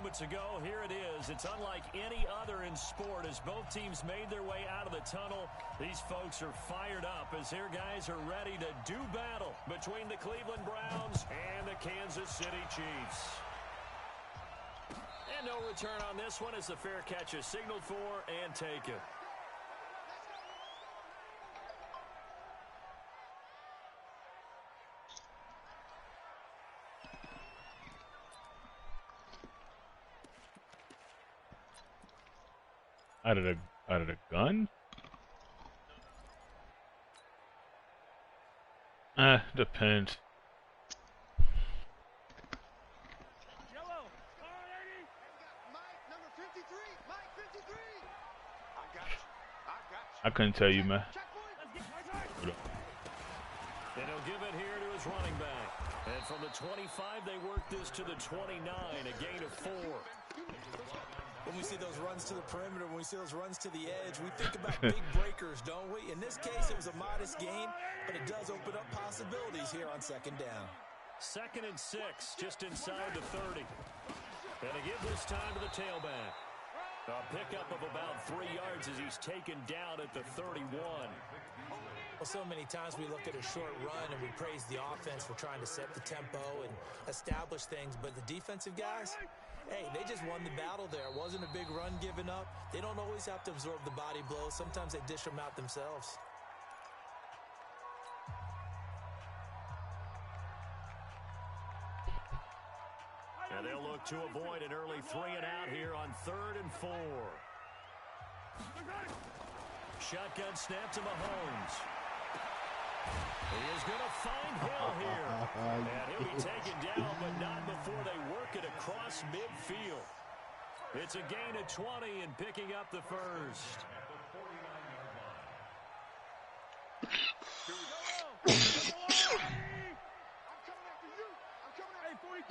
moments ago, here it is. It's unlike any other in sport as both teams made their way out of the tunnel. These folks are fired up as their guys are ready to do battle between the Cleveland Browns and the Kansas City Chiefs. And no return on this one as the fair catch is signaled for and taken. Out of the gun? Depends. I couldn't tell you, man. And he'll give it here to his running back. And from the 25, they work this to the 29, a gain of 4. When we see those runs to the perimeter, when we see those runs to the edge, we think about big breakers, don't we? In this case, it was a modest gain, but it does open up possibilities here on second down. 2nd and 6, just inside the 30. And they give this time to the tailback. A pickup of about 3 yards as he's taken down at the 31. Well, so many times we look at a short run and we praise the offense for trying to set the tempo and establish things, but the defensive guys, hey, they just won the battle there. It wasn't a big run given up. They don't always have to absorb the body blows. Sometimes they dish them out themselves. And they'll look to avoid an early 3 and out here on 3rd and 4. Shotgun snap to Mahomes. He is going to find Hill here. And he'll be taken down, but not before they work it across midfield. It's a gain of 20 and picking up the first.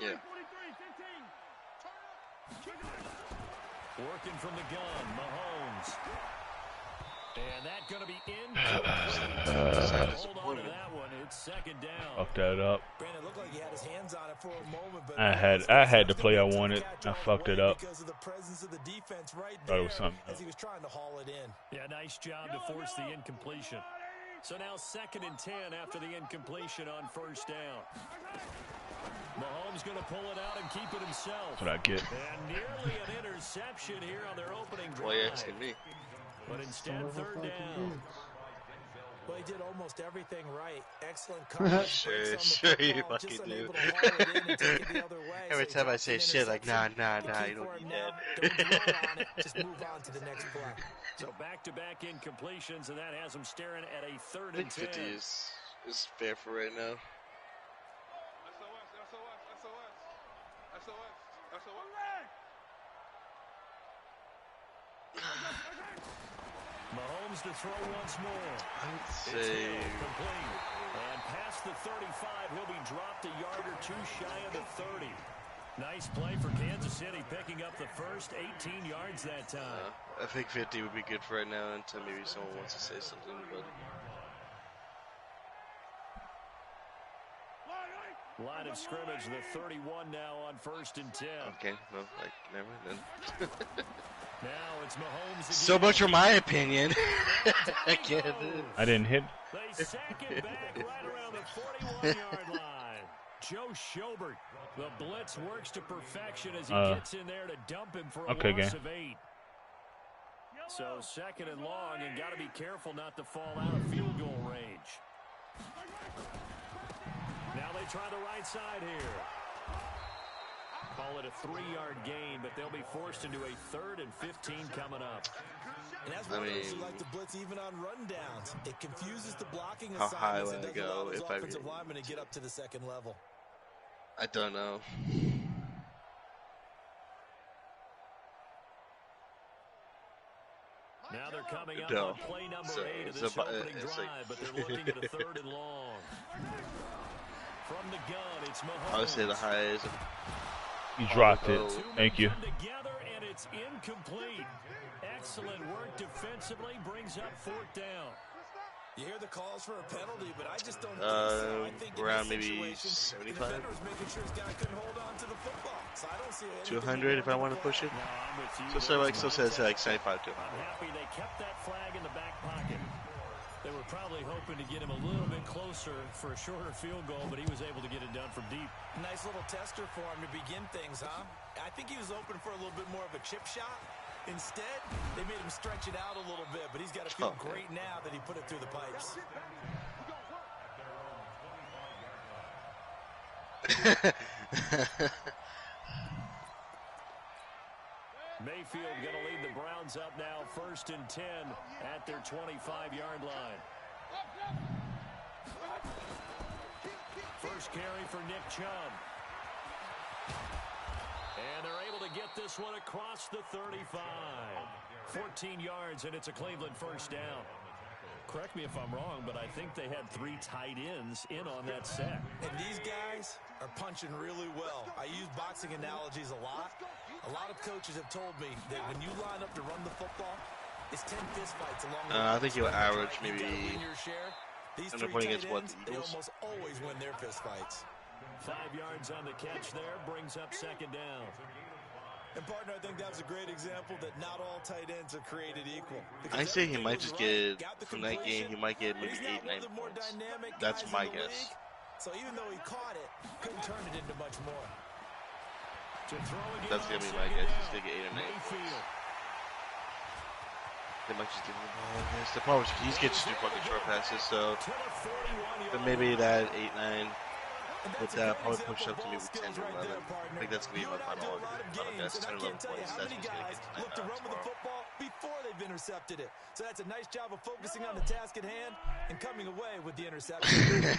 Yeah. Working from the gun, Mahomes. And that going to be in. Hold on to that one. It's 2nd down. Fuck that up. Brandon looked like he had his hands on it for a moment, but I had the play I wanted. I fucked it up. because of the presence of the defense right Thought it there was something as he was trying to haul it in. Yeah, nice job to force the incompletion. So now 2nd and 10 after the incompletion on 1st down. Mahomes going to pull it out and keep it himself. That's what I get. And nearly an interception here on their opening drive. Why are you asking me? But instead, 3rd down. Well, he did almost everything right. Excellent coverage. Sure you fucking do. Every time I say shit, like, nah, you don't need that. Don't dwell on it. Just move on to the next play. So back-to-back incompletions, and that has them staring at a 3rd I and think 10. 50 is fair for right now. Mahomes to throw once more. I'd It's say Hill, complete. And past the 35, he'll be dropped a yard or 2 shy of the 30. Nice play for Kansas City, picking up the first 18 yards that time. I think 50 would be good for right now until maybe someone wants to say something. But Line of scrimmage, the 31 now on 1st and 10. okay, well, like, never mind then. Now it's Mahomes again. So much for my opinion. I can't. I didn't hit. They sack it back right around the 41-yard line. Joe Schobert, the blitz works to perfection as he gets in there to dump him for a loss of 8. So 2nd and long, and got to be careful not to fall out of field goal range. Now they try the right side here. Call it a 3-yard gain, but they'll be forced into a 3rd and 15 coming up. And that's one of those who like to blitz even on rundowns. It confuses the blocking How high assignments would and I doesn't allow go those if I offensive really linemen to get up to the 2nd level. I don't know. Now they're coming up No. on play number So 8 of it's this about- opening it's drive, like- but they're looking at a 3rd and long. From the gun, it's Mahomes. I would say the highest. You dropped it. Oh. Thank you. Together, and it's incomplete. Excellent work defensively, brings up 4th down. You hear the calls for a penalty, but I just don't think so. I think around maybe 75. The defender was making sure his guy couldn't hold on to the football. So I don't see 200 if I want to push it. No, So like still says like 75 to 100. I'm happy they kept that flag in the back pocket. They were probably hoping to get him a little bit closer for a shorter field goal, but he was able to get it done from deep. Nice little tester for him to begin things, huh? I think he was open for a little bit more of a chip shot. Instead, they made him stretch it out a little bit, but he's got to feel great now that he put it through the pipes. Mayfield going to lead the Browns up now, 1st and 10 at their 25-yard line. First carry for Nick Chubb. And they're able to get this one across the 35. 14 yards, and it's a Cleveland first down. Correct me if I'm wrong, but I think they had 3 tight ends in on that set. And these guys are punching really well. I use boxing analogies a lot. A lot of coaches have told me that when you line up to run the football, it's 10 fistfights along the way. I think you'll average maybe. These I'm 3 pointing tight against what ends, the they Eagles. almost always win their fistfights. 5 yards on the catch there, brings up 2nd down. And partner, I think that was a great example that not all tight ends are created equal. I say he might just get, from that game, he might get maybe 8, 9 points. That's my guess. So even though he caught it, couldn't turn it into much more. That's going to be my guess. He's going to get 8 or 9 points. They might just give him the ball, I guess. The problem is he gets to do fucking short passes, so but maybe that 8, 9 would probably push up to maybe 10 or 11. I think that's going to be my final guess. 10 or 11 points. That's what's going to get to 9 tomorrow. Before they've intercepted it. So that's a nice job of focusing on the task at hand and coming away with the interception.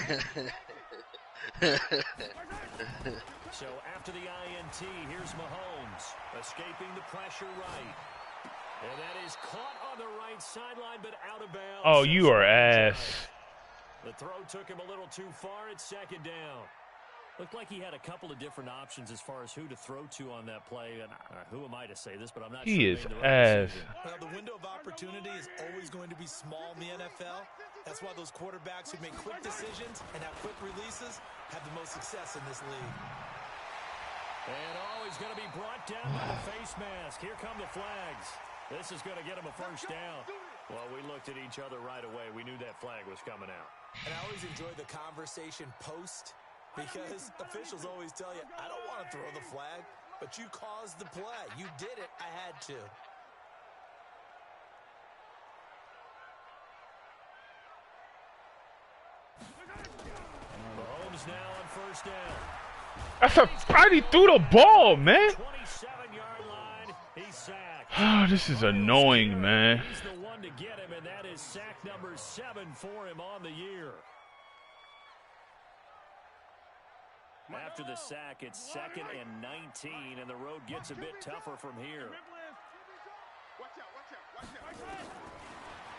So after the INT, here's Mahomes escaping the pressure right. And that is caught on the right sideline, but out of bounds. Oh, you are ass. The throw took him a little too far. It's 2nd down. Looked like he had a couple of different options as far as who to throw to on that play. And who am I to say this, but I'm not sure. He is ass. Well, the window of opportunity is always going to be small in the NFL. That's why those quarterbacks who make quick decisions and have quick releases have the most success in this league. And he's going to be brought down by the face mask. Here come the flags. This is going to get him a first down. Well, we looked at each other right away. We knew that flag was coming out. And I always enjoy the conversation post because officials always tell you, I don't want to throw the flag, but you caused the play. You did it. I had to. Mahomes now on first down. That's a Friday threw the ball, man. 27-yard line. He's sacked. Oh, this is annoying, man. He's the one to get him, and that is sack number 7 for him on the year. After the sack, it's 2nd and 19, and the road gets a bit tougher from here.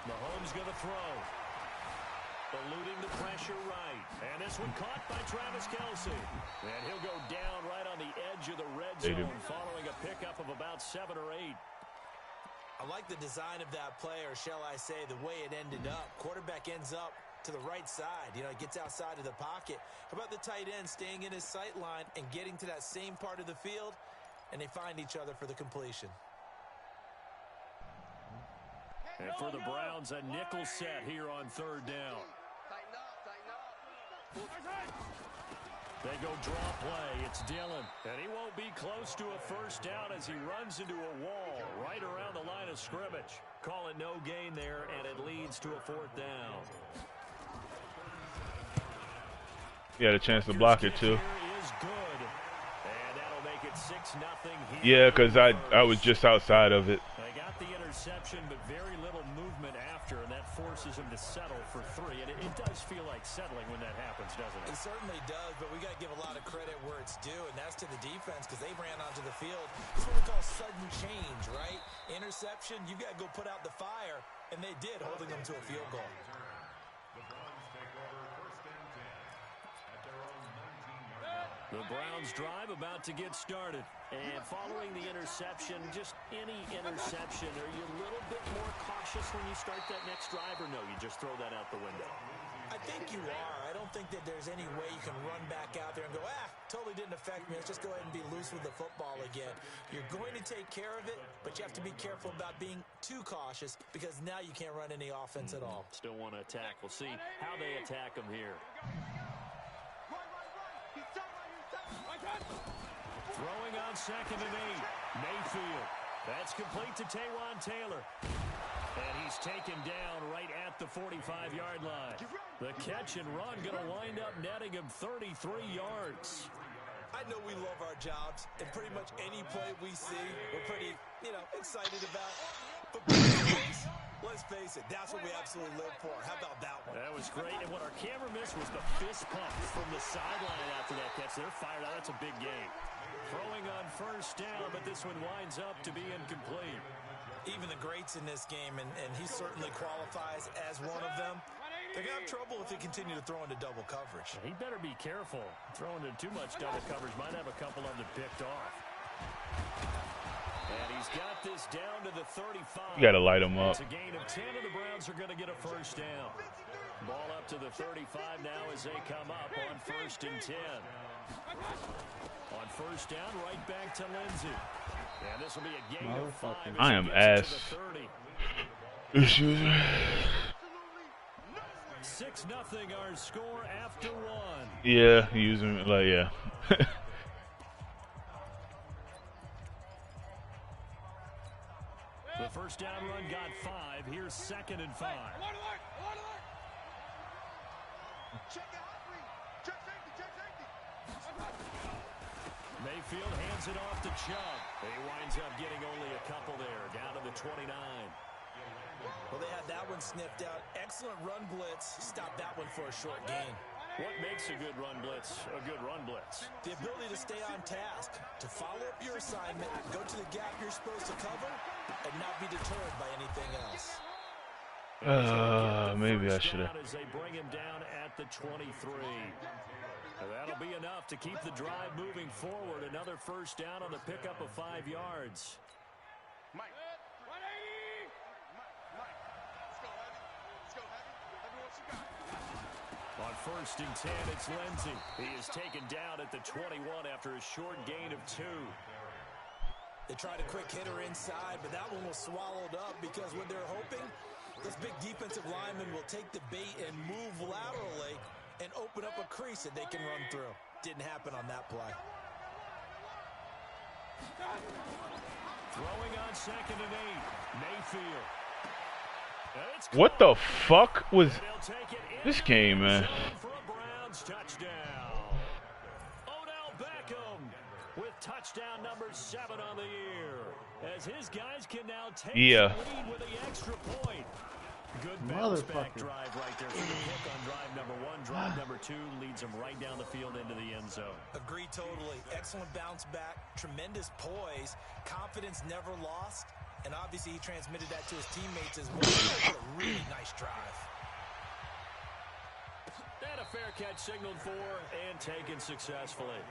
Mahomes going to throw. Eluding the pressure right. And this one caught by Travis Kelce. And he'll go down right on the edge of the red zone following a pickup of about 7 or 8. I like the design of that play, or shall I say the way it ended up. Quarterback ends up to the right side. You know, it gets outside of the pocket. How about the tight end staying in his sight line and getting to that same part of the field? And they find each other for the completion. And for the Browns, a nickel set here on 3rd down. They go draw play. It's Dillon. And he won't be close to a first down as he runs into a wall right around the line of scrimmage. Call it no gain there, and it leads to a 4th down. He had a chance to block it, too. Is good. And that'll make it 6-0 here. Yeah, because I was just outside of it. They got the interception, but very little movement after, and that forces him to settle for 3. And it does feel like settling when that happens, doesn't it? It certainly does, but we got to give a lot of credit where it's due, and that's to the defense because they ran onto the field. It's what we call sudden change, right? Interception, you got to go put out the fire, and they did, holding them to a field goal. The Browns drive about to get started. And following the interception, just any interception, are you a little bit more cautious when you start that next drive, or no, you just throw that out the window? I think you are. I don't think that there's any way you can run back out there and go, totally didn't affect me. Let's just go ahead and be loose with the football again. You're going to take care of it, but you have to be careful about being too cautious because now you can't run any offense at all. Still want to attack. We'll see how they attack them here. Throwing on 2nd and 8. Mayfield. That's complete to Taywan Taylor. And he's taken down right at the 45-yard line. The catch and run going to wind up netting him 33 yards. I know we love our jobs, and pretty much any play we see, we're pretty, excited about. But let's face it, that's what we absolutely live for. How about that one? That was great, and what our camera missed was the fist pump from the sideline after that catch. They're fired out. That's a big game. Throwing on 1st down, but this one winds up to be incomplete. Even the greats in this game, and he certainly qualifies as one of them, they're going to have trouble if they continue to throw into double coverage. He better be careful. Throwing into too much double coverage might have a couple of them picked off. And he's got this down to the 35. You got to light him up. It's a gain of 10, and the Browns are going to get a 1st down. Ball up to the 35 now as they come up on 1st and 10. On 1st down, right back to Lindsey. And this will be a gain of 5. I am ass. Excuse me. 6-0 our score after 1. Yeah, using yeah. The 1st down run got 5. Here's 2nd and 5. Mayfield hands it off to Chubb. He winds up getting only a couple there, down to the 29. Well, they had that one sniffed out. Excellent run blitz. Stop that one for a short gain. What makes a good run blitz a good run blitz? The ability to stay on task, to follow up your assignment, go to the gap you're supposed to cover, and not be deterred by anything else. Maybe I should have. As they bring him down at the 23. That'll be enough to keep the drive moving forward. Another 1st down on the pickup of 5 yards. Mike. 180. Mike. Let's go heavy. Heavy what you got. On 1st and 10, it's Lindsey. He is taken down at the 21 after a short gain of 2. They tried a quick hitter inside, but that one was swallowed up because what they're hoping, this big defensive lineman will take the bait and move laterally and open up a crease that they can run through. Didn't happen on that play. Throwing on 2nd and 8. Mayfield. What the fuck was this game, man? For a Browns touchdown. Odell Beckham with touchdown number 7 on the year. As his guys can now take the lead with the extra point. Good bounce back drive right there for the pick on drive number 1. Drive number 2 leads him right down the field into the end zone. Agree totally. Excellent bounce back. Tremendous poise. Confidence never lost. And obviously he transmitted that to his teammates as well. A really nice drive. And a fair catch signaled for and taken successfully.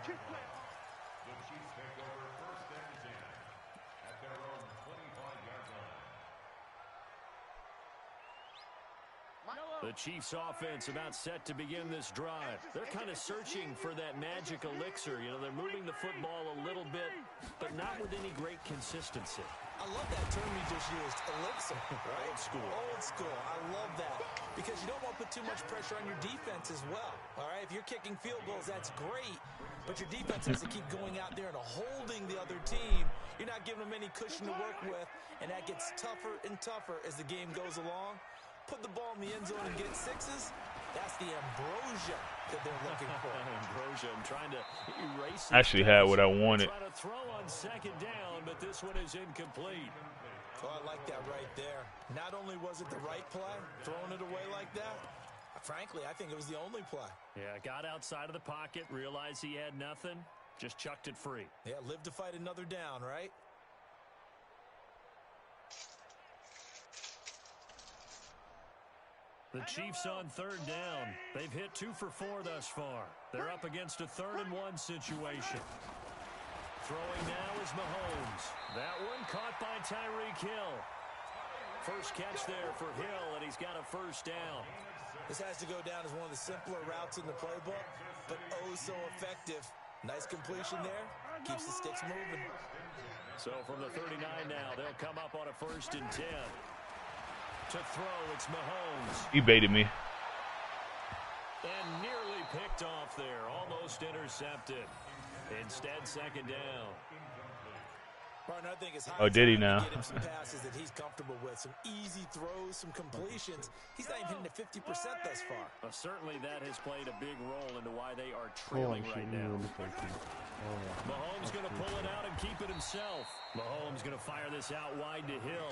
The Chiefs offense about set to begin this drive. They're kind of searching for that magic elixir. They're moving the football a little bit, but not with any great consistency. I love that term you just used, elixir. Right? Old school. Old school. I love that. Because you don't want to put too much pressure on your defense as well. All right? If you're kicking field goals, that's great. But your defense has to keep going out there and holding the other team. You're not giving them any cushion to work with, and that gets tougher and tougher as the game goes along. Put the ball in the end zone and get 6s. That's the ambrosia that they're looking for. Ambrosia, I'm trying to erase. Actually had what I wanted. Trying to throw on 2nd down, but this one is incomplete. Oh, I like that right there. Not only was it the right play, throwing it away like that, frankly, I think it was the only play. Yeah, got outside of the pocket, realized he had nothing, just chucked it free. Yeah, live to fight another down, right? The Chiefs on third down. They've hit 2 for 4 thus far. They're up against a 3rd-and-1 situation. Throwing now is Mahomes. That one caught by Tyreek Hill. First catch there for Hill, and he's got a first down. This has to go down as one of the simpler routes in the playbook, but oh so effective. Nice completion there. Keeps the sticks moving. So from the 39 now, they'll come up on a 1st and 10. To throw, it's Mahomes. He baited me. And nearly picked off there. Almost intercepted. Instead, 2nd down. Partner, I think it's oh, did he now? Get him some passes that he's comfortable with. Some easy throws, some completions. He's not even hitting the 50% thus far. Certainly that has played a big role into why they are trailing right now. Mahomes going to pull it out and keep it himself. Mahomes going to fire this out wide to Hill.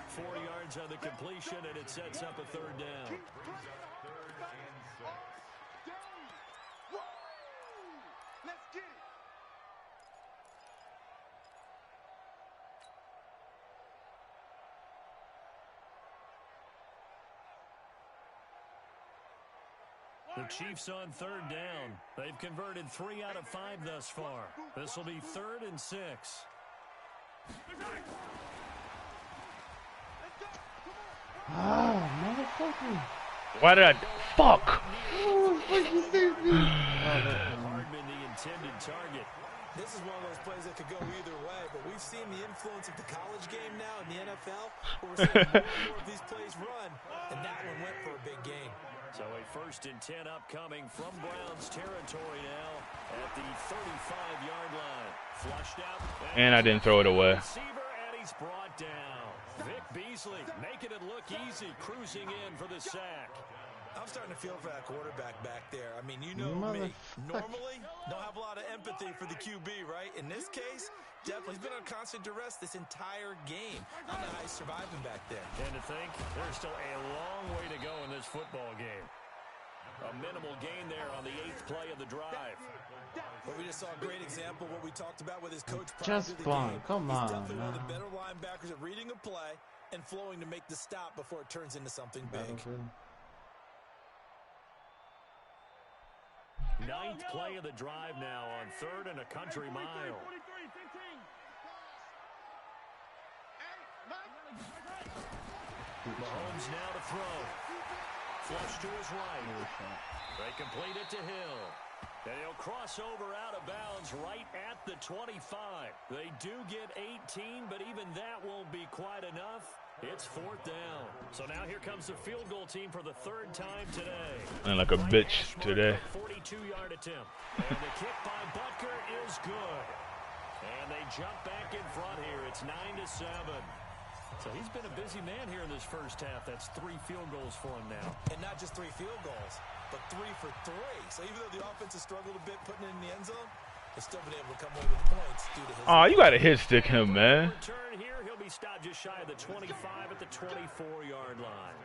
4 yards on the completion, and it sets up a 3rd down. Let's get it. The Chiefs on 3rd down. They've converted 3 out of 5 thus far. This will be 3rd and 6. Oh, motherfucker. Why did I? Fuck. Oh, fucking save me. Hardman, the intended target. This is one of those plays that could go either way, but we've seen the influence of the college game now in the NFL, where we're seeing more and more of these plays run, and that one went for a big gain. So a 1st and 10 upcoming from Browns territory now at the 35-yard line. Flushed out. And I didn't throw it away. Receiver, and he's brought down. Vic Beasley making it look easy, cruising in for the sack. I'm starting to feel for that quarterback back there. I mean, you know me. Normally, don't have a lot of empathy for the QB, right? In this case, definitely. He's been on constant duress this entire game. I don't know how he's surviving back there. And to think, there's still a long way to go in this football game. A minimal gain there on the 8th play of the drive. But we just saw a great example of what we talked about with his coach prior Just to the Bond, game. come He's on, definitely one of the man. better linebackers at reading a play and flowing to make the stop before it turns into something big. 9th play of the drive now on 3rd and a country mile. Mahomes now to throw. Flush to his right. They complete it to Hill. And he'll cross over out of bounds right at the 25. They do get 18, but even that won't be quite enough. It's 4th down. So now here comes the field goal team for the 3rd time today. And like a bitch today. 42-yard attempt. And the kick by Butker is good. And they jump back in front here. It's 9-7. So he's been a busy man here in this first half. That's 3 field goals for him now. And not just 3 field goals, but 3 for 3. So even though the offense has struggled a bit putting it in the end zone, they've still been able to come away with points due to his... Oh, you got to hit stick him, man. Return here, he'll be stopped just shy of the 25 at the 24-yard line.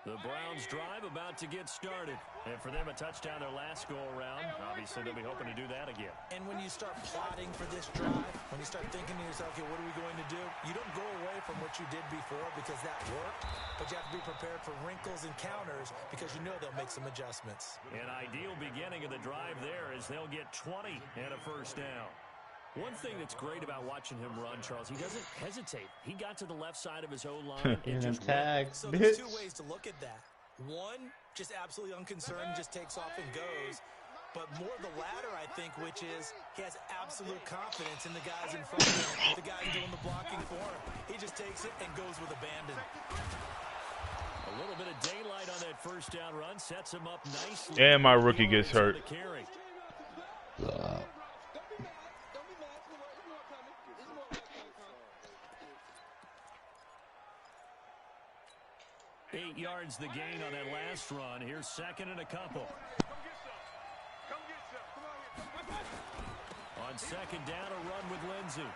The Browns drive about to get started. And for them, a touchdown their last go-around. Obviously, they'll be hoping to do that again. And when you start plotting for this drive, when you start thinking to yourself, okay, what are we going to do? You don't go away from what you did before because that worked, but you have to be prepared for wrinkles and counters because you know they'll make some adjustments. An ideal beginning of the drive there is they'll get 20 and a first down. One thing that's great about watching him run, Charles, he doesn't hesitate. He got to the left side of his O-line and just tagged, so there's 2 ways to look at that. One, just absolutely unconcerned, just takes off and goes. But more the latter, I think, which is he has absolute confidence in the guys in front of him, the guys doing the blocking for him. He just takes it and goes with abandon. A little bit of daylight on that first down run sets him up nicely. And my rookie gets hurt. 8 yards the gain on that last run. Here's 2nd and a couple. On 2nd down, a run with Lindsey.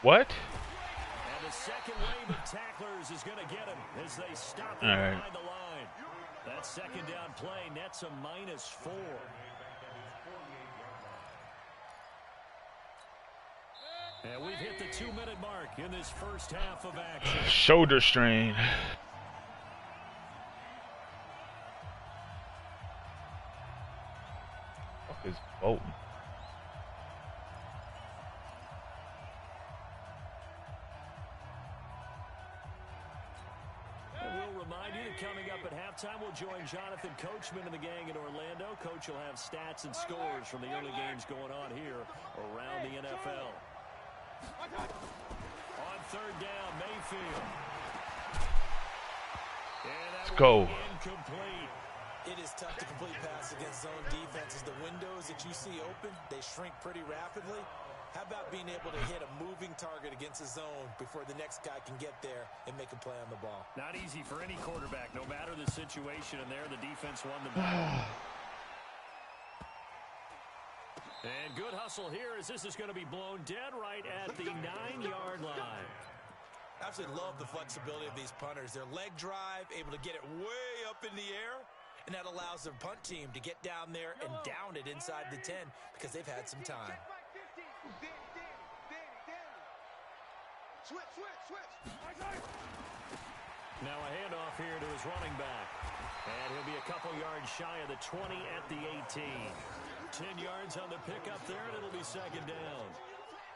What? And the second wave of tacklers is going to get him as they stop him behind the line. That second down play nets a -4. And we've hit the 2-minute mark in this first half of action. Shoulder strain. Fuck is Bolton? Coming up at halftime, we'll join Jonathan Coachman and the gang in Orlando. Coach will have stats and scores from the early games going on here around the NFL. On third down, Mayfield. Let's go. Incomplete. It is tough to complete pass against zone defenses. The windows that you see open, they shrink pretty rapidly. How about being able to hit a moving target against a zone before the next guy can get there and make a play on the ball? Not easy for any quarterback, no matter the situation, and there the defense won the battle. And good hustle here as this is going to be blown dead right at the 9-yard line. Absolutely love the flexibility of these punters. Their leg drive, able to get it way up in the air, and that allows their punt team to get down there and down it inside the 10 because they've had some time. Now a handoff here to his running back. And he'll be a couple yards shy of the 20 at the 18. 10 yards on the pickup there, and it'll be second down.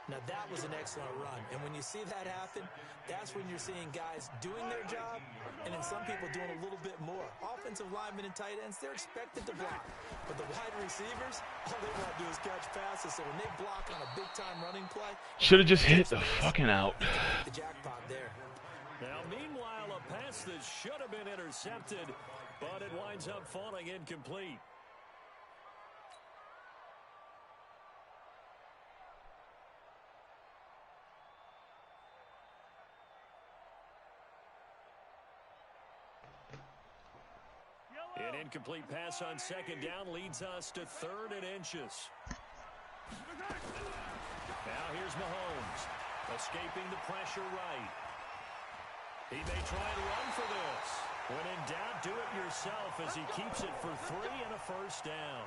Now that was an excellent run. And when you see that happen, that's when you're seeing guys doing their job and then some people doing a little bit more. Offensive linemen and tight ends, they're expected to block. But the wide receivers, all they want to do is catch passes. So when they block on a big-time running play, should have just hit the fucking out. The jackpot there. Now, meanwhile, a pass that should have been intercepted, but it winds up falling incomplete. An incomplete pass on second down leads us to 3rd and inches. Now here's Mahomes, escaping the pressure right. He may try and run for this. When in doubt, do it yourself as he keeps it for 3 and a first down.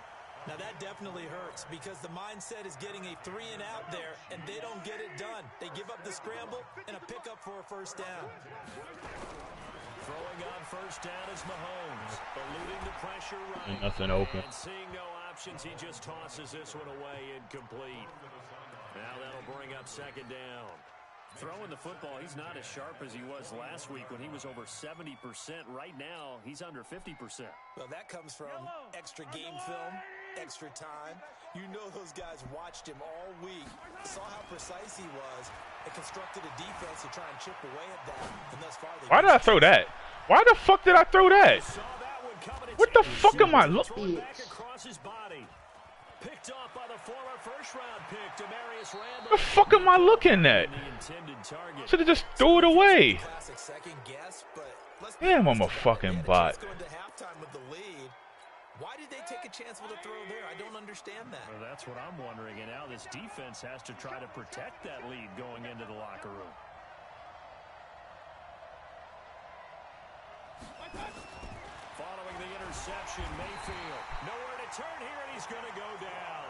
Now that definitely hurts because the mindset is getting a 3 and out there, and they don't get it done. They give up the scramble and a pickup for a first down. Throwing on first down is Mahomes, eluding the pressure right. Ain't nothing open. And seeing no options, he just tosses this one away incomplete. Now that'll bring up second down. Throwing the football, he's not as sharp as he was last week when he was over 70%. Right now, he's under 50%. Well, that comes from extra game film, extra time. You know those guys watched him all week, saw how precise he was, and constructed a defense to try and chip away at that. And thus far, why did I throw that? Why the fuck did I throw that? What the fuck am I looking? Picked off by the former first-round pick, Demarius Randall. The fuck am I looking at? Should have just threw it away. Damn, I'm a fucking bot. Why did they take a chance with a throw there? I don't understand that. Well, that's what I'm wondering. And now this defense has to try to protect that lead going into the locker room. Following the interception, Mayfield. Nowhere to turn here, and he's going to go down.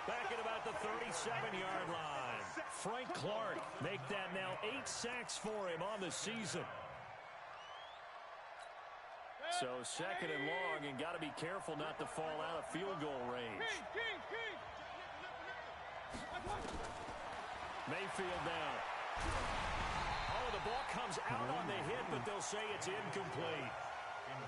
Back at about the 37-yard line. Frank Clark make that now 8 sacks for him on the season. So second and long, and got to be careful not to fall out of field goal range. Mayfield now. Oh, the ball comes out on the hit, but they'll say it's incomplete.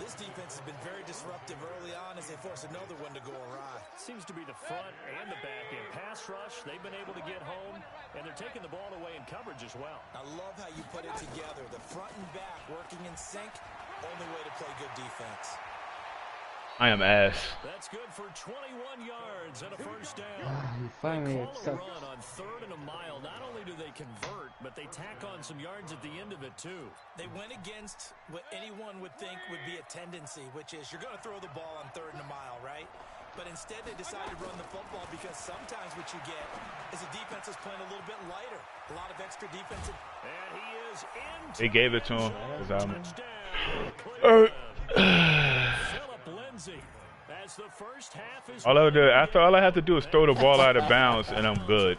This defense has been very disruptive early on as they force another one to go awry. Seems to be the front and the back end. Pass rush, they've been able to get home, and they're taking the ball away in coverage as well. I love how you put it together. The front and back working in sync. Only way to play good defense. I am ass. That's good for 21 yards and a first down. You finally They call a accept. run on 3rd and a mile. Not only do they convert, but they tack on some yards at the end of it, too. They went against what anyone would think would be a tendency, which is you're going to throw the ball on 3rd and a mile, right? But instead they decided to run the football because sometimes what you get is a defense is playing a little bit lighter. A lot of extra defensive. And he is in. They gave it to him. Touchdown. Lindsay. As the first half is All I have to do is throw the ball out of bounds, and I'm good.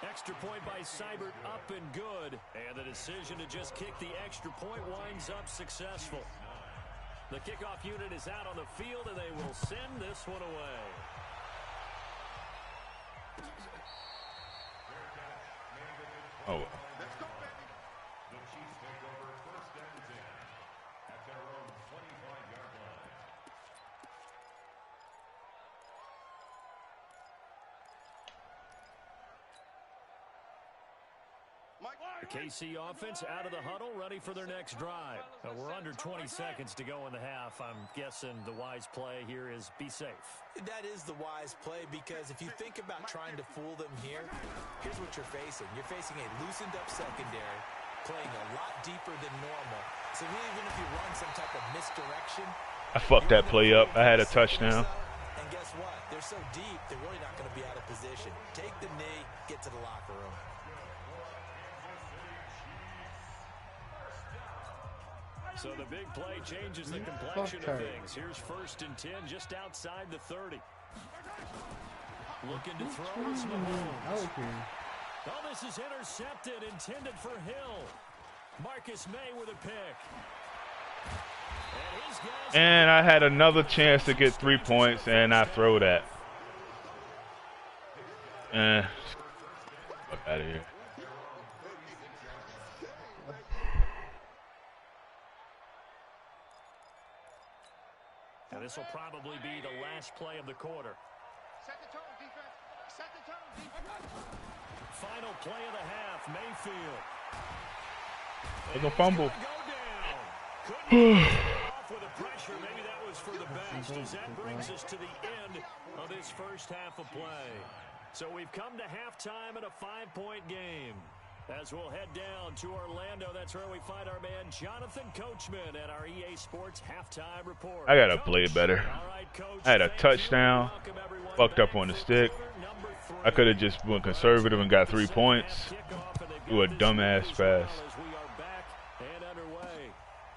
Extra point by Seibert, up and good. And the decision to just kick the extra point winds up successful. The kickoff unit is out on the field, and they will send this one away. Oh. The KC offense out of the huddle, ready for their next drive. We're under 20 seconds to go in the half. I'm guessing the wise play here is be safe. That is the wise play, because if you think about trying to fool them here, here's what you're facing. You're facing a loosened up secondary, playing a lot deeper than normal. So even if you run some type of misdirection, I fucked that play up. I had a touchdown. And guess what? They're so deep, they're really not going to be out of position. Take the knee, get to the locker room. So the big play changes the complexion of things. Here's 1st and 10 just outside the 30. Looking to throw this Mahomes. Oh, this is intercepted, intended for Hill. Marcus May with a pick. And I had another chance to get 3 points, and I throw that. Fuck out of here. Now this will probably be the last play of the quarter. Set the tone, defense. Set the tone, defense. Final play of the half, Mayfield. There's a fumble. Off with a pressure. Maybe that was for the best, as that brings us to the end of this first half of play. So we've come to halftime in a 5-point game. As we'll head down to Orlando, that's where we find our man Jonathan Coachman at our EA Sports Halftime Report. I gotta play it better. I had a touchdown, fucked up on the stick. I could have just went conservative and got 3 points. Do a dumbass pass.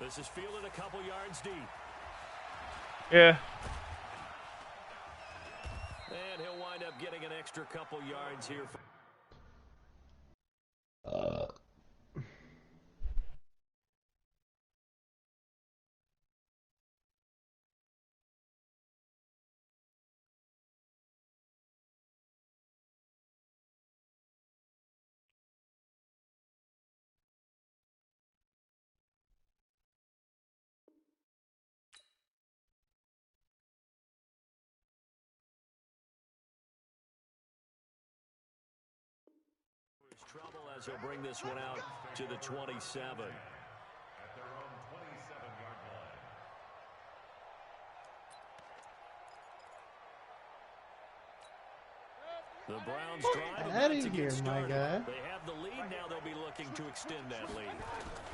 This is fielded a couple yards deep. Yeah. And he'll wind up getting an extra couple yards here. Trouble as he'll bring this one out to the 27. At their own 27-yard line. The Browns drive out of here, my guy. They have the lead now. They'll be looking to extend that lead.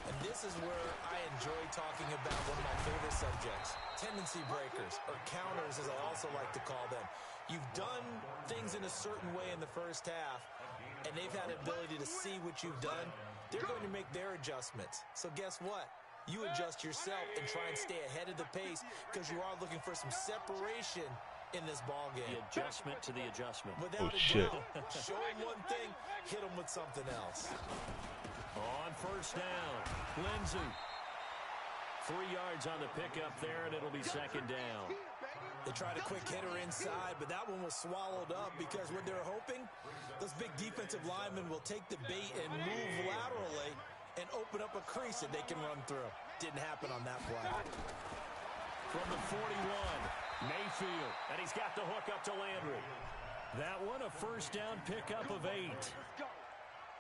And this is where I enjoy talking about one of my favorite subjects, tendency breakers, or counters as I also like to call them. You've done things in a certain way in the first half, and they've had the ability to see what you've done. They're going to make their adjustments. So guess what? You adjust yourself and try and stay ahead of the pace, because you are looking for some separation in this ball game. The adjustment to the adjustment. Without a shit. doubt. Show them one thing, hit them with something else. On first down, Lindsay. 3 yards on the pickup there, and it'll be 2nd down. They tried a quick hitter inside, but that one was swallowed up, because what they're hoping, those big defensive linemen will take the bait and move laterally and open up a crease that they can run through. Didn't happen on that play. From the 41, Mayfield, and he's got the hook up to Landry. That one, a first down pickup of 8.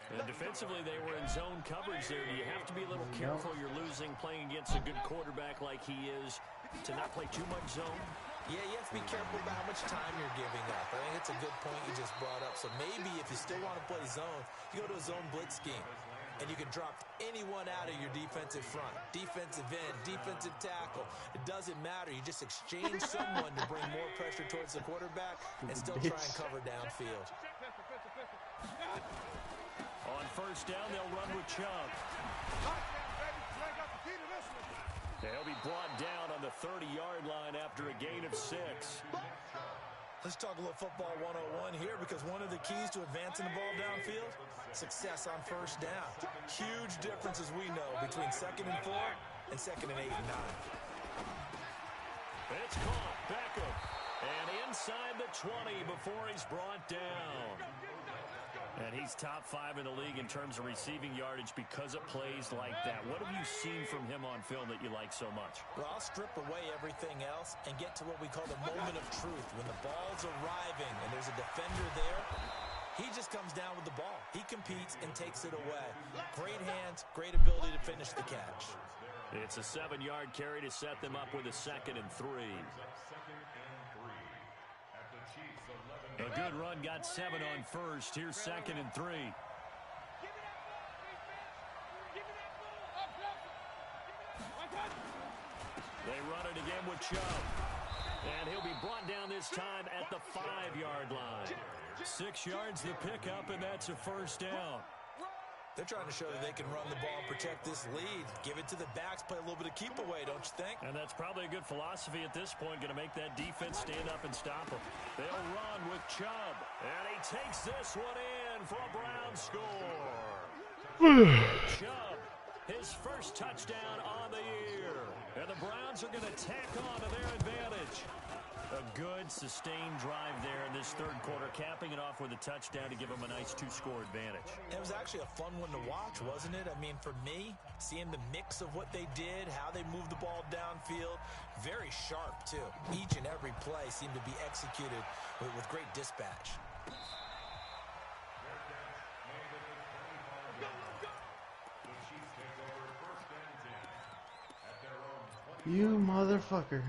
And defensively, they were in zone coverage there. You have to be a little careful. You're losing playing against a good quarterback like he is to not play too much zone. Yeah, you have to be careful about how much time you're giving up. I think it's a good point you just brought up. So maybe if you still want to play zone, you go to a zone blitz scheme. And you can drop anyone out of your defensive front, defensive end, defensive tackle. It doesn't matter. You just exchange someone to bring more pressure towards the quarterback and still try and cover downfield. On first down, they'll run with Chubb. They'll be brought down on the 30-yard line after a gain of 6. Let's talk a little football 101 here, because one of the keys to advancing the ball downfield, success on first down. Huge difference, as we know, between 2nd and 4 and 2nd and 8 and 9. It's caught. Beckham. And inside the 20 before he's brought down. And he's top 5 in the league in terms of receiving yardage because of plays like that. What have you seen from him on film that you like so much? Well, I'll strip away everything else and get to what we call the moment of truth. When the ball's arriving and there's a defender there, he just comes down with the ball. He competes and takes it away. Great hands, great ability to finish the catch. It's a 7-yard carry to set them up with a 2nd and 3. A good run got 7 on first. Here's 2nd and 3. They run it again with Chubb. And he'll be brought down this time at the 5-yard line. 6 yards the pickup, and that's a first down. They're trying to show that they can run the ball, protect this lead, give it to the backs, play a little bit of keep away, don't you think? And that's probably a good philosophy at this point, going to make that defense stand up and stop them. They'll run with Chubb, and he takes this one in for a Browns score. Chubb, his first touchdown on the year, and the Browns are going to tack on to their advantage. A good, sustained drive there in this 3rd quarter, capping it off with a touchdown to give them a nice 2-score advantage. It was actually a fun one to watch, wasn't it? I mean, for me, seeing the mix of what they did, how they moved the ball downfield, very sharp, too. Each and every play seemed to be executed with great dispatch. You motherfucker.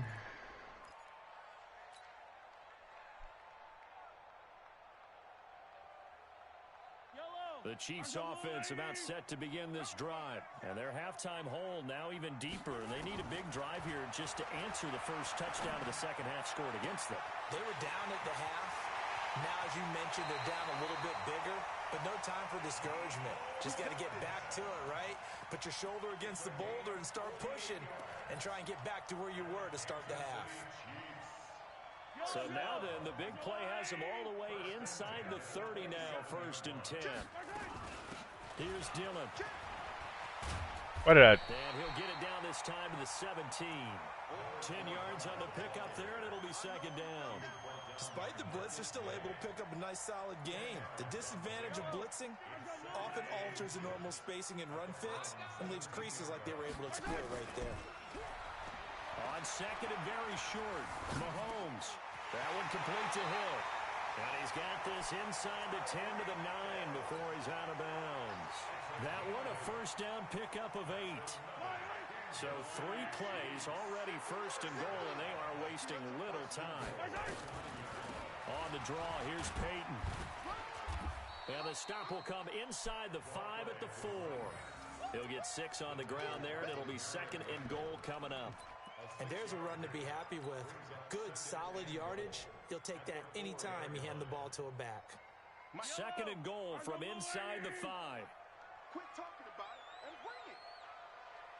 The Chiefs' offense about set to begin this drive. And their halftime hole now even deeper. They need a big drive here just to answer the first touchdown of the second half scored against them. They were down at the half. Now, as you mentioned, they're down a little bit bigger, but no time for discouragement. Just got to get back to it, right? Put your shoulder against the boulder and start pushing and try and get back to where you were to start the half. So now then, the big play has him all the way inside the 30 now, 1st and 10. Here's Dillon. What did I... And he'll get it down this time to the 17. 10 yards on the pickup there, and it'll be 2nd down. Despite the blitz, they're still able to pick up a nice, solid gain. The disadvantage of blitzing often alters the normal spacing and run fits and leaves creases like they were able to exploit right there. On 2nd and very short, Mahomes. That one complete to Hill. And he's got this inside the 10 to the 9 before he's out of bounds. That one a first down pickup of 8. So 3 plays already 1st and goal, and they are wasting little time. On the draw, here's Peyton. And the stop will come inside the 5 at the 4. He'll get 6 on the ground there, and it'll be 2nd and goal coming up. And there's a run to be happy with. Good, solid yardage. He'll take that anytime you hand the ball to a back. 2nd and goal from inside the 5. Quit talking about it and bring it.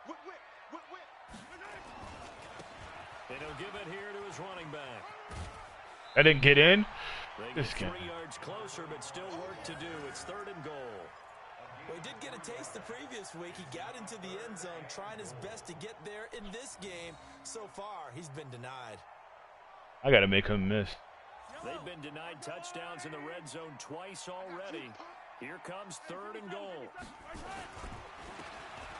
Whip. And he'll give it here to his running back. I didn't get in. They get 3 yards closer, but still work to do. It's 3rd and goal. Well, he did get a taste the previous week. He got into the end zone, trying his best to get there in this game. So far, he's been denied. I got to make him miss. They've been denied touchdowns in the red zone twice already. Here comes 3rd and goal.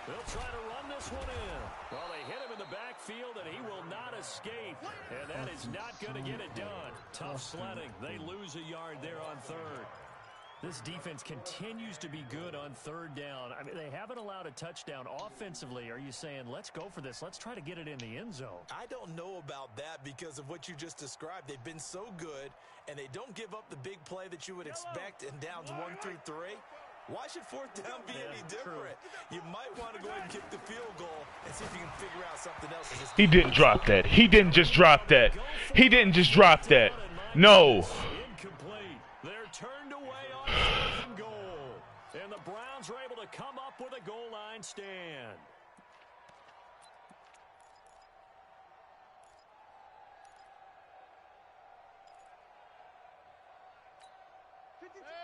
They'll try to run this one in. Well, they hit him in the backfield, and he will not escape. And that is not going to get it done. Tough sledding. They lose a yard there on 3rd. This defense continues to be good on 3rd down. I mean, they haven't allowed a touchdown offensively. Are you saying, let's go for this? Let's try to get it in the end zone. I don't know about that because of what you just described. They've been so good, and they don't give up the big play that you would expect in downs 1 through 3. Why should 4th down be any different? You might want to go ahead and kick the field goal and see if you can figure out something else. He didn't drop that. He didn't just drop that. He didn't just drop that. No. Incomplete. They're turned away on 4th and goal. And the Browns are able to come up with a goal line stand.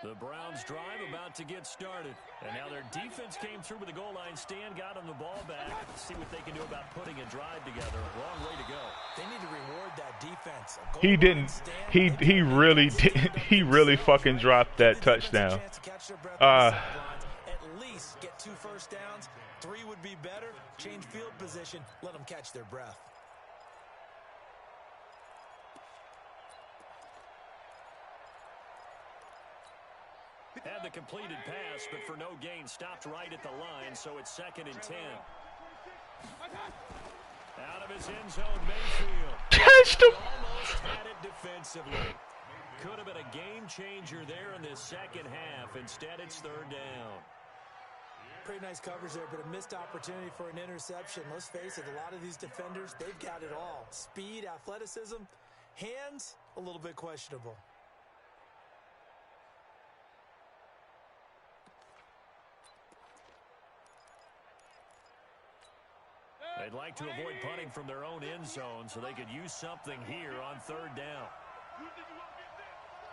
The Browns drive about to get started. And now their defense came through with the goal line stand, got them the ball back. See what they can do about putting a drive together. Wrong way to go. They need to reward that defense. He didn't. He really did. He really fucking dropped that touchdown. At least get 2 first downs. 3 would be better. Change field position. Let them catch their breath. Had the completed pass, but for no gain, stopped right at the line, so it's 2nd and 10. Out of his end zone, Mayfield. Touched him. Almost had it defensively. Could have been a game changer there in this second half. Instead, it's 3rd down. Pretty nice coverage there, but a missed opportunity for an interception. Let's face it, a lot of these defenders, they've got it all. Speed, athleticism, hands, a little bit questionable. They'd like to avoid punting from their own end zone so they could use something here on 3rd down.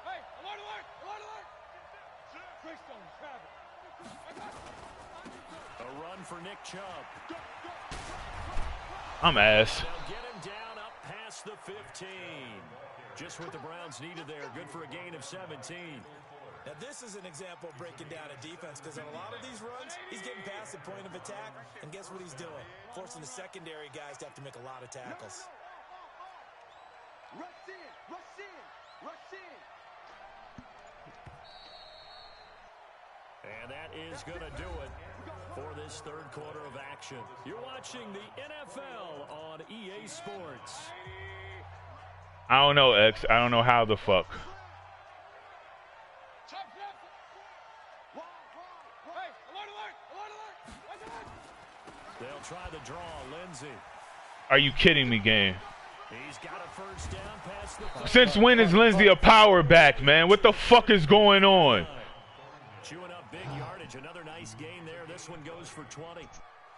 Hey, alert, alert, alert, alert! Greystone, Travis. A run for Nick Chubb. I'm ass. Now get him down up past the 15. Just what the Browns needed there. Good for a gain of 17. Now, this is an example of breaking down a defense because on a lot of these runs, he's getting past the point of attack, and guess what he's doing? Forcing the secondary guys to have to make a lot of tackles. Rush in, rush in, rush in. And that is going to do it for this 3rd quarter of action. You're watching the NFL on EA Sports. I don't know, X. I don't know how the fuck. They'll try the draw, Lindsey. Are you kidding me, game? He's got a first down past the Since when is Lindsey a power back, man? What the fuck is going on? Chewing up big yardage. Another nice gain there. This one goes for 20.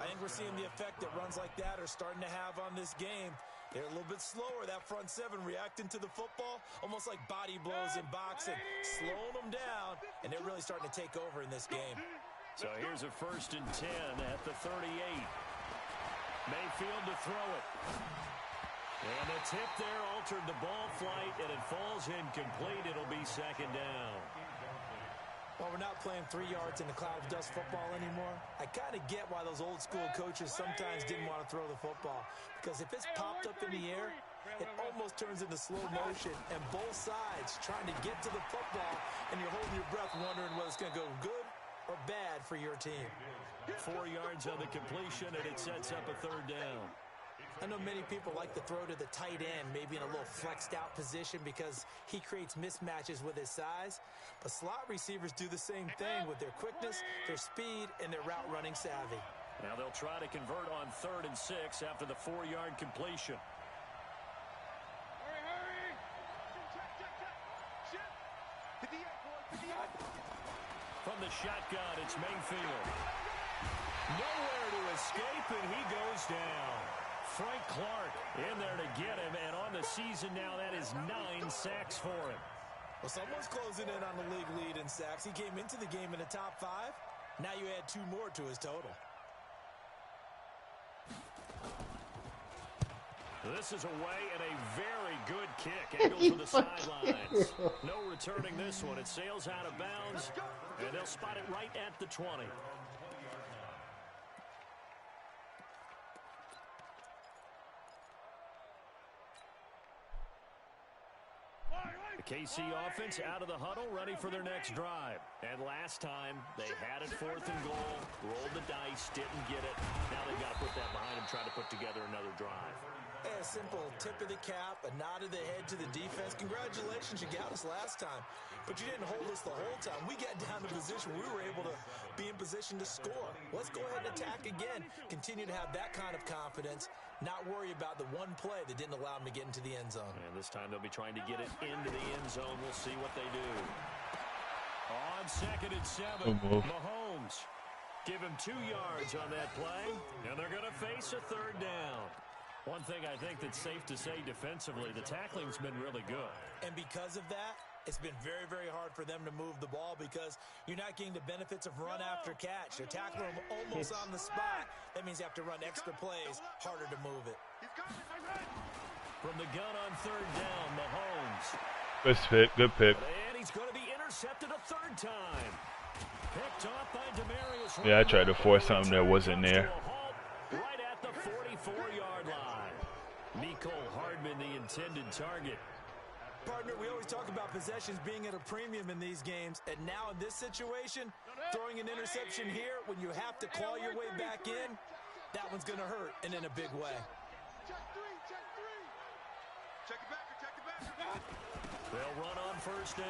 I think we're seeing the effect that runs like that are starting to have on this game. They're a little bit slower, that front 7 reacting to the football, almost like body blows in boxing, slowing them down, and they're really starting to take over in this game. So here's a 1st and 10 at the 38. Mayfield to throw it. And the tip there altered the ball flight, and it falls incomplete. It'll be 2nd down. Well, we're not playing 3 yards in the cloud of dust football anymore. I kind of get why those old school coaches sometimes didn't want to throw the football. Because if it's popped up in the air, it almost turns into slow motion. And both sides trying to get to the football, and you're holding your breath wondering whether it's going to go good or bad for your team. 4 yards on the completion, and it sets up a 3rd down. I know many people like to throw to the tight end, maybe in a little flexed out position because he creates mismatches with his size. But slot receivers do the same thing with their quickness, their speed, and their route running savvy. Now they'll try to convert on 3rd and 6 after the 4-yard completion. Hurry, hurry! From the shotgun, it's Mayfield. Nowhere to escape, and he goes down. Frank Clark in there to get him, and on the season now, that is 9 sacks for him. Well, someone's closing in on the league lead in sacks. He came into the game in the top 5. Now you add 2 more to his total. This is away and a very good kick. Angled to the sidelines. No returning this one. It sails out of bounds, and they'll spot it right at the 20. KC offense out of the huddle, ready for their next drive. And last time, they had it 4th and goal, rolled the dice, didn't get it. Now they've got to put that behind them, try to put together another drive. A simple tip of the cap, a nod of the head to the defense. Congratulations, you got us last time. But you didn't hold us the whole time. We got down to position we were able to be in position to score. Let's go ahead and attack again. Continue to have that kind of confidence. Not worry about the one play that didn't allow them to get into the end zone. And this time they'll be trying to get it into the end zone. We'll see what they do. On 2nd and 7, Mahomes. Give him 2 yards on that play, and they're going to face a 3rd down. One thing I think that's safe to say defensively, the tackling's been really good. And because of that, It's been very, very hard for them to move the ball because you're not getting the benefits of run after catch. They're tackling them almost on the spot. That means you have to run extra plays, harder to move it. From the gun on third down, Mahomes. Good pick, good pick. And he's going to be intercepted a third time. Picked off by Demarius. Yeah, I tried to force something that wasn't there. Right at the 44-yard line. Mecole Hardman, the intended target. Partner, we always talk about possessions being at a premium in these games, and now in this situation, throwing an interception here when you have to claw your way back in, that one's going to hurt, and in a big way. Check three. Check it back. They'll run on first down.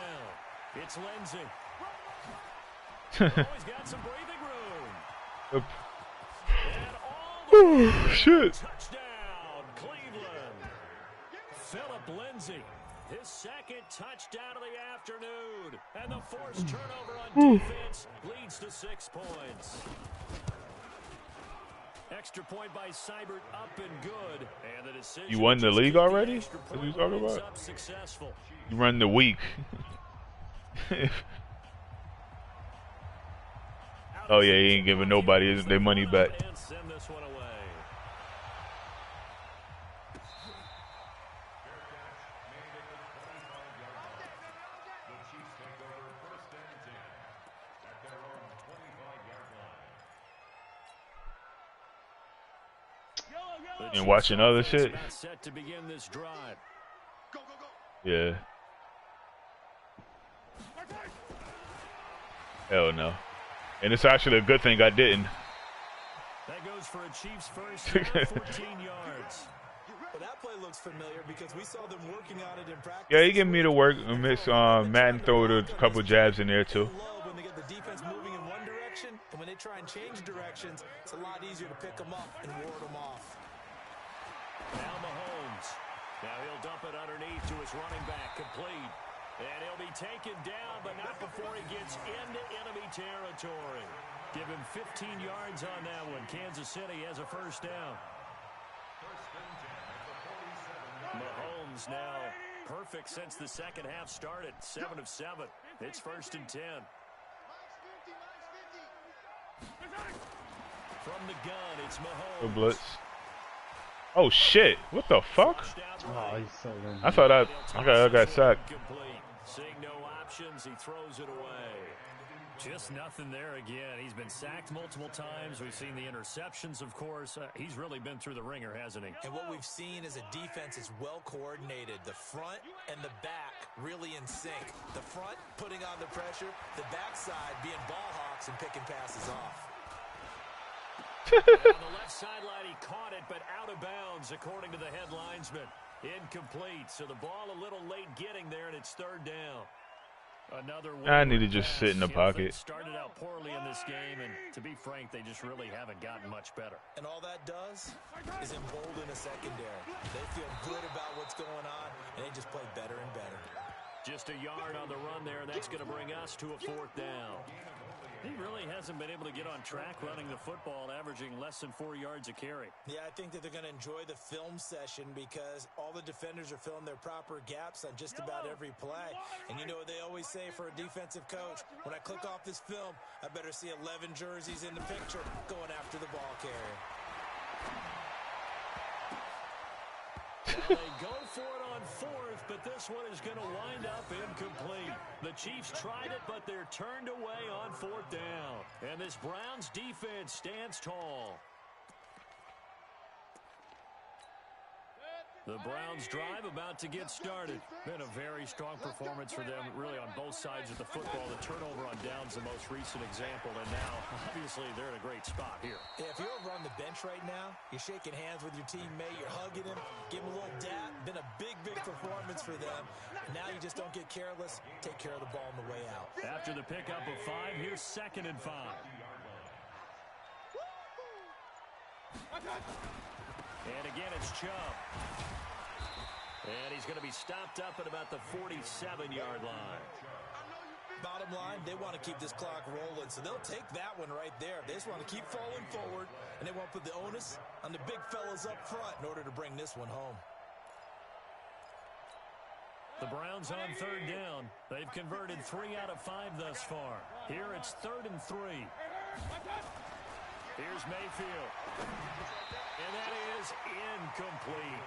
It's Lindsey. He's got some breathing room. And all the way shit. Touchdown, Cleveland. Philip Lindsey. His second touchdown of the afternoon. And the forced turnover on defense leads to 6 points. Extra point by Seibert up and good. And the decision You won the league already? What are you talking about? Successful. You run the week. Oh yeah, he ain't giving nobody their money back. And send this one away. And watching other shit. Set to begin this drive. Yeah. Hell no. And it's actually a good thing I didn't. That goes for a Chiefs first, 14 yards. Well, that play looks familiar because we saw them working on it in practice. Yeah, he gave me the work. Miss Madden throw a couple jabs in there too. When they get the defense moving in one direction, and when they try and change directions, it's a lot easier to pick them up and ward them off. Now Mahomes. Now he'll dump it underneath to his running back, complete. And he'll be taken down, but not before he gets into enemy territory. Give him 15 yards on that one. Kansas City has a first down. Mahomes now perfect since the second half started. 7 of 7. It's 1st and 10. From the gun, it's Mahomes. Good blitz. Oh shit! What the fuck? Oh, he's so good. I thought I got sacked. Seeing no options, he throws it away. Just nothing there again. He's been sacked multiple times. We've seen the interceptions, of course. He's really been through the ringer, hasn't he? And what we've seen is a defense is well coordinated. The front and the back really in sync. The front putting on the pressure, the backside being ball hawks and picking passes off. On the left sideline, he caught it, but out of bounds, according to the head linesman. Incomplete, so the ball a little late getting there, and it's 3rd down. Another I need to just sit in the pocket. Started out poorly in this game, and to be frank, they just really haven't gotten much better. And all that does is embolden a secondary. They feel good about what's going on, and they just play better and better. Just a yard on the run there, and that's going to bring us to a 4th down. He really hasn't been able to get on track running the football, averaging less than 4 yards a carry. Yeah, I think that they're going to enjoy the film session because all the defenders are filling their proper gaps on just about every play. And you know what they always say for a defensive coach? When I click off this film, I better see 11 jerseys in the picture going after the ball carrier. They go for it on 4th, but this one is going to wind up incomplete. The Chiefs tried it, but they're turned away on 4th down. And this Browns defense stands tall. The Browns drive about to get started. Been a very strong performance for them, really on both sides of the football. The turnover on downs the most recent example, and now, obviously, they're in a great spot here. Yeah, if you're over on the bench right now, you're shaking hands with your teammate, you're hugging him, give him a little dap. Been a big, big performance for them. Now you just don't get careless. Take care of the ball on the way out. After the pickup of 5, here's 2nd and 5. And again, it's Chubb. And he's going to be stopped up at about the 47-yard line. Bottom line, they want to keep this clock rolling, so they'll take that one right there. They just want to keep falling forward, and they want to put the onus on the big fellas up front in order to bring this one home. The Browns on third down. They've converted 3 out of 5 thus far. Here it's 3rd and 3. Here's Mayfield. And that is incomplete.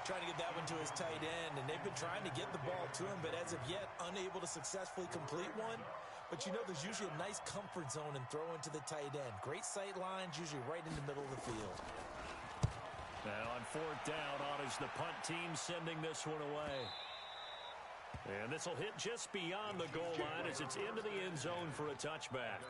Trying to get that one to his tight end, and they've been trying to get the ball to him, but as of yet, unable to successfully complete one. But you know, there's usually a nice comfort zone in throwing to the tight end. Great sight lines, usually right in the middle of the field. Now on 4th down, on is the punt team sending this one away. And this will hit just beyond the goal line as it's into the end zone for a touchback.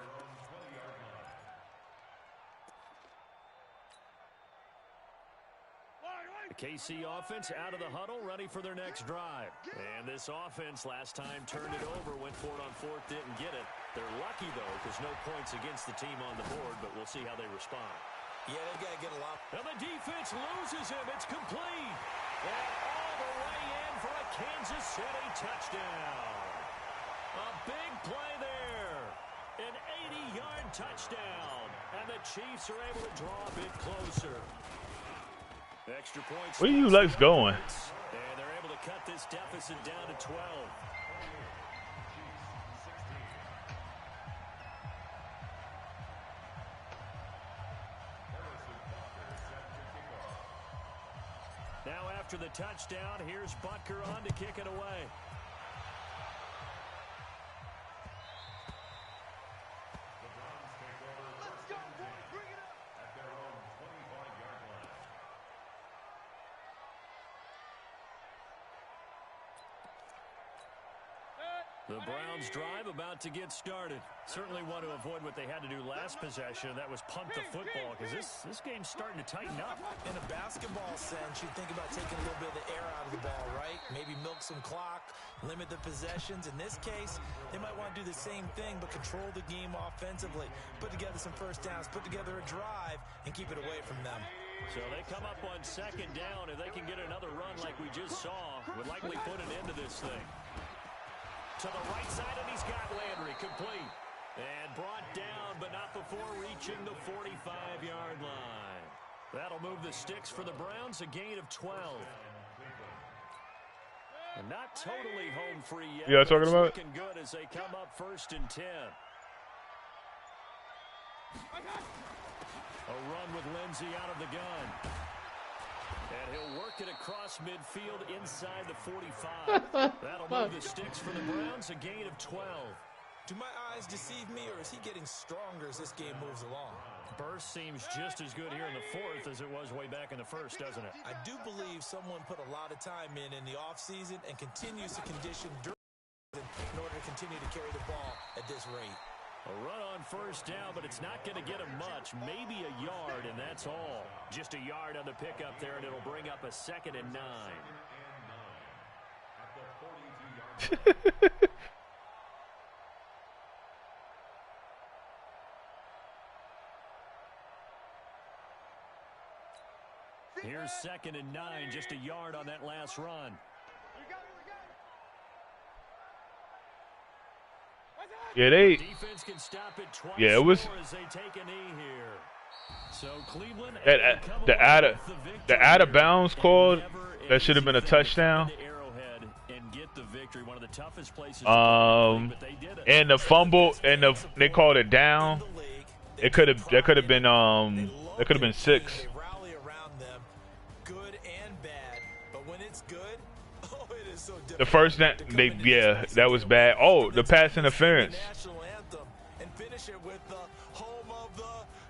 The KC offense out of the huddle, ready for their next drive. And this offense last time turned it over, went for it on 4th, didn't get it. They're lucky, though, because no points against the team on the board, but we'll see how they respond. Yeah, they've got to get a lot. And the defense loses him. It's complete. And all the way in for a Kansas City touchdown. A big play there. An 80-yard touchdown. And the Chiefs are able to draw a bit closer. Extra points. Where you Lex going? And they're able to cut this deficit down to 12. Now after the touchdown, here's Butker on to kick it away. The Browns drive about to get started. Certainly want to avoid what they had to do last possession. That was punt the football, because this game's starting to tighten up. In a basketball sense, you think about taking a little bit of the air out of the ball, right? Maybe milk some clock, limit the possessions. In this case, they might want to do the same thing, but control the game offensively. Put together some first downs, put together a drive, and keep it away from them. So they come up on 2nd down. If they can get another run like we just saw, would likely put an end to this thing. To the right side, and he's got Landry complete. And brought down, but not before reaching the 45-yard line. That'll move the sticks for the Browns, a gain of 12. And not totally home free yet. Yeah, talking about looking good as they come up 1st and 10. A run with Lindsey out of the gun. And he'll work it across midfield inside the 45. That'll move the sticks for the Browns, a gain of 12. Do my eyes deceive me, or is he getting stronger as this game moves along? Burst seems just as good here in the 4th as it was way back in the 1st, doesn't it? I do believe someone put a lot of time in the offseason and continues to condition during the season in order to continue to carry the ball at this rate. A run on 1st down, but it's not going to get him much. Maybe a yard, and that's all. Just a yard on the pickup there, and it'll bring up a 2nd and 9. Here's 2nd and 9, just a yard on that last run. Yeah, they. Defense can stop it twice. Yeah, it was. As they take a knee here. So Cleveland The out of bounds call that should have been a touchdown. And the fumble and they called it down. That could have been 6. The first that that was bad. Oh, the pass interference. And finish it with the home of the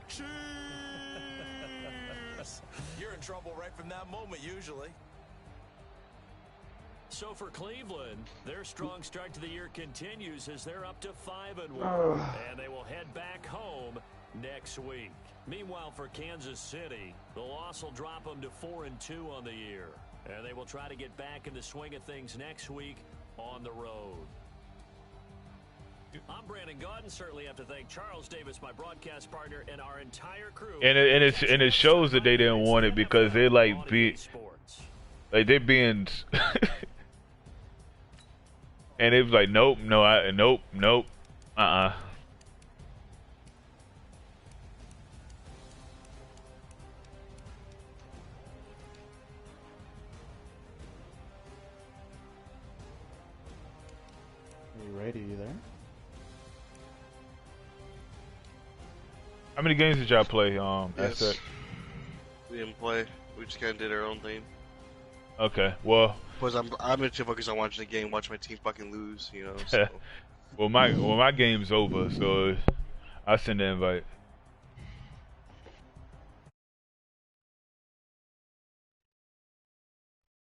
Chiefs. You're in trouble right from that moment, usually. So for Cleveland, their strong start to the year continues as they're up to 5-1, and they will head back home next week. Meanwhile, for Kansas City, the loss will drop them to 4-2 on the year. And they will try to get back in the swing of things next week on the road. I'm Brandon Gaudin. Certainly have to thank Charles Davis, my broadcast partner, and our entire crew. And it shows that they didn't want it because they they being and it was like nope. Are you there? How many games did y'all play? Yes. Aztec? We didn't play. We just kind of did our own thing. Okay, well. Because I'm too focused on watching the game, watch my team fucking lose, you know. So. well, my game's over, so I send the invite.